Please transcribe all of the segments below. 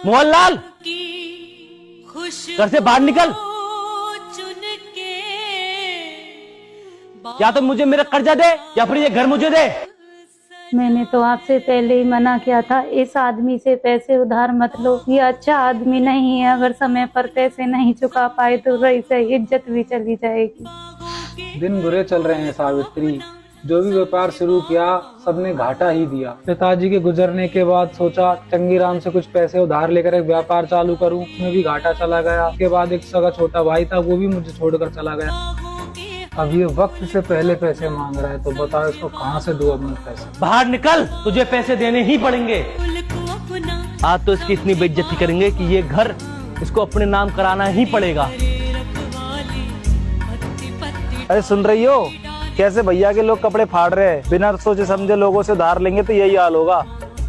मोहनलाल, घर से बाहर निकल, या तो मुझे मेरा कर्जा दे या फिर ये घर मुझे दे। मैंने तो आपसे पहले ही मना किया था, इस आदमी से पैसे उधार मत लो, ये अच्छा आदमी नहीं है। अगर समय पर पैसे नहीं चुका पाए तो रही सही इज्जत भी चली जाएगी। दिन बुरे चल रहे हैं सावित्री, जो भी व्यापार शुरू किया सबने घाटा ही दिया। पिताजी के गुजरने के बाद सोचा चंगीराम से कुछ पैसे उधार लेकर एक व्यापार चालू करूं, उसमें भी घाटा चला गया। उसके बाद एक सगा छोटा भाई था, वो भी मुझे छोड़कर चला गया। अब ये वक्त से पहले पैसे मांग रहा है, तो बताओ इसको कहाँ से दूं अपने पैसे। बाहर निकल, तुझे पैसे देने ही पड़ेंगे। आज तो इसकी इतनी बेइज्जती करेंगे कि ये घर इसको अपने नाम कराना ही पड़ेगा। अरे सुन रही हो कैसे भैया के लोग कपड़े फाड़ रहे हैं? बिना सोचे समझे लोगों से उधार लेंगे तो यही हाल होगा।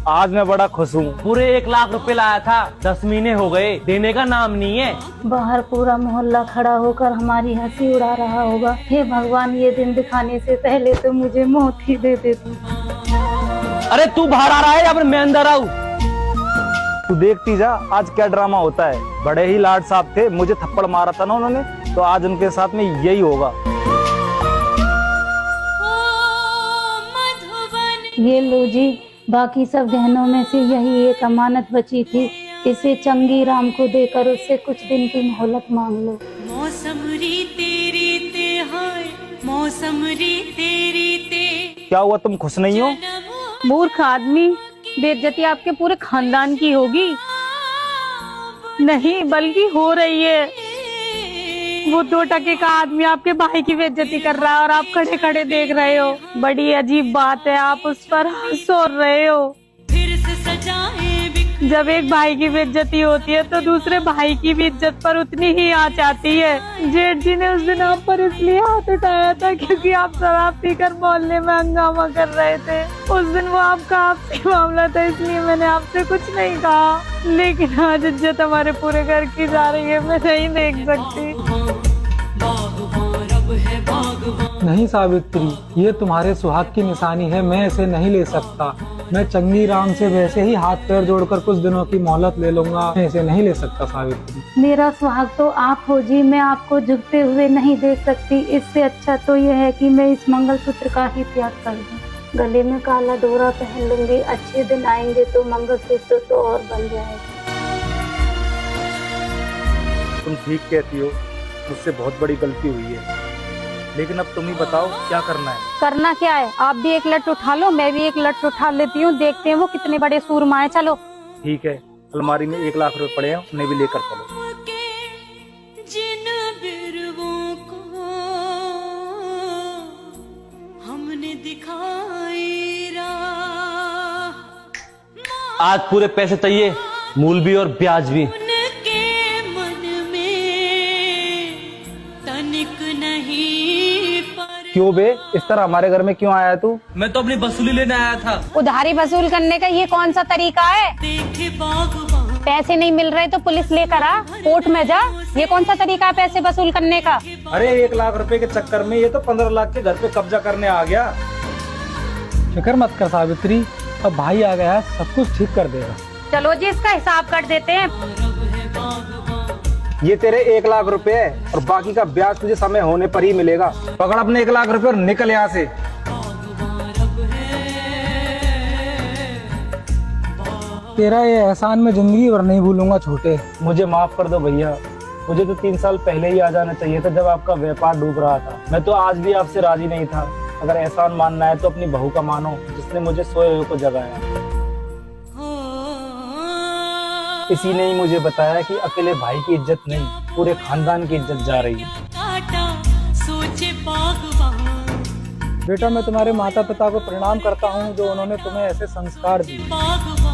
आज मैं बड़ा खुश हूँ। पूरे 1 लाख रुपए लाया था, 10 महीने हो गए, देने का नाम नहीं है। बाहर पूरा मोहल्ला खड़ा होकर हमारी हंसी उड़ा रहा होगा। हे भगवान, ये दिन दिखाने से पहले तो मुझे मौत ही दे दे तू। अरे तू बाहर आ रहा है या फिर मैं अंदर आऊँ? तू देखती जा आज क्या ड्रामा होता है। बड़े ही लाड साहब थे, मुझे थप्पड़ मारा था ना उन्होंने, तो आज उनके साथ में यही होगा। ये लो जी, बाकी सब गहनों में से यही एक अमानत बची थी, इसे चंगीराम को देकर उससे कुछ दिन की मोहलत मांग लो। मौसम री तेरी ते हाय, मौसम री तेरी ते। क्या हुआ, तुम खुश नहीं हो? मूर्ख आदमी, बेइज्जती आपके पूरे खानदान की होगी। नहीं बल्कि हो रही है। वो 2 टके का आदमी आपके भाई की बेइज्जती कर रहा है और आप खड़े खड़े देख रहे हो। बड़ी अजीब बात है, आप उस पर हंस रहे हो। फिर से सजाए जब एक भाई की बेइज्जती होती है तो दूसरे भाई की भी इज्जत पर उतनी ही आंच आती है। जेठ जी ने उस दिन आप पर इसलिए हाथ उठाया था क्योंकि आप शराब पीकर मोहल्ले में हंगामा कर रहे थे। उस दिन वो आपका आपसी मामला था, इसलिए मैंने आपसे कुछ नहीं कहा। लेकिन आज इज्जत हमारे पूरे घर की जा रही है, मैं नहीं देख सकती। नहीं सावित्री, ये तुम्हारे सुहाग की निशानी है, मैं इसे नहीं ले सकता। मैं चंगीराम से वैसे ही हाथ पैर जोड़कर कुछ दिनों की मोहलत ले लूंगा, मैं इसे नहीं ले सकता सावित्री। मेरा सुहाग तो आप हो जी, मैं आपको झुकते हुए नहीं देख सकती। इससे अच्छा तो यह है कि मैं इस मंगलसूत्र का ही त्याग कर दूं। गले में काला डोरा पहन लूंगी, अच्छे दिन आएंगे तो मंगलसूत्र तो और बन जाएगा। तुम ठीक कहती हो, मुझसे बहुत बड़ी गलती हुई है, लेकिन अब तुम ही बताओ क्या करना है। करना क्या है, आप भी एक लट उठा लो, मैं भी एक लट उठा लेती हूँ, देखते हैं वो कितने बड़े सूरमा है। चलो ठीक है, अलमारी में 1 लाख रुपए पड़े हैं, उन्हें भी लेकर चलो। जिन बिरवों को हमने दिखाई राह, आज पूरे पैसे चाहिए, मूल भी और ब्याज भी। उनके मन में तनिक नहीं पर। क्यों बे, इस तरह हमारे घर में क्यों आया तू? मैं तो अपनी वसूली लेने आया था। उधारी वसूल करने का ये कौन सा तरीका है? देखे बागवान पैसे नहीं मिल रहे तो पुलिस लेकर आ, कोर्ट में जा। ये कौन सा तरीका है पैसे वसूल करने का? अरे 1 लाख रुपए के चक्कर में ये तो 15 लाख के घर पे कब्जा करने आ गया। फिक्र मत कर सावित्री, अब भाई आ गया है, सब कुछ ठीक कर देगा। चलो जी, इसका हिसाब कर देते हैं। ये तेरे 1 लाख रुपए है और बाकी का ब्याज तुझे समय होने पर ही मिलेगा। पकड़ अपने 1 लाख रुपए और निकल यहाँ से। तेरा ये एहसान मैं जिंदगी भर नहीं भूलूंगा छोटे। मुझे माफ कर दो भैया, मुझे तो 3 साल पहले ही आ जाना चाहिए था जब आपका व्यापार डूब रहा था। मैं तो आज भी आपसे राजी नहीं था। अगर एहसान मानना है तो अपनी बहू का मानो, जिसने मुझे सोए हुए को जगाया। इसी ने ही मुझे बताया कि अकेले भाई की इज्जत नहीं, पूरे खानदान की इज्जत जा रही है। काटा सोचे बागवान, बेटा, मैं तुम्हारे माता पिता को प्रणाम करता हूँ जो उन्होंने तुम्हें ऐसे संस्कार दिए। बागवान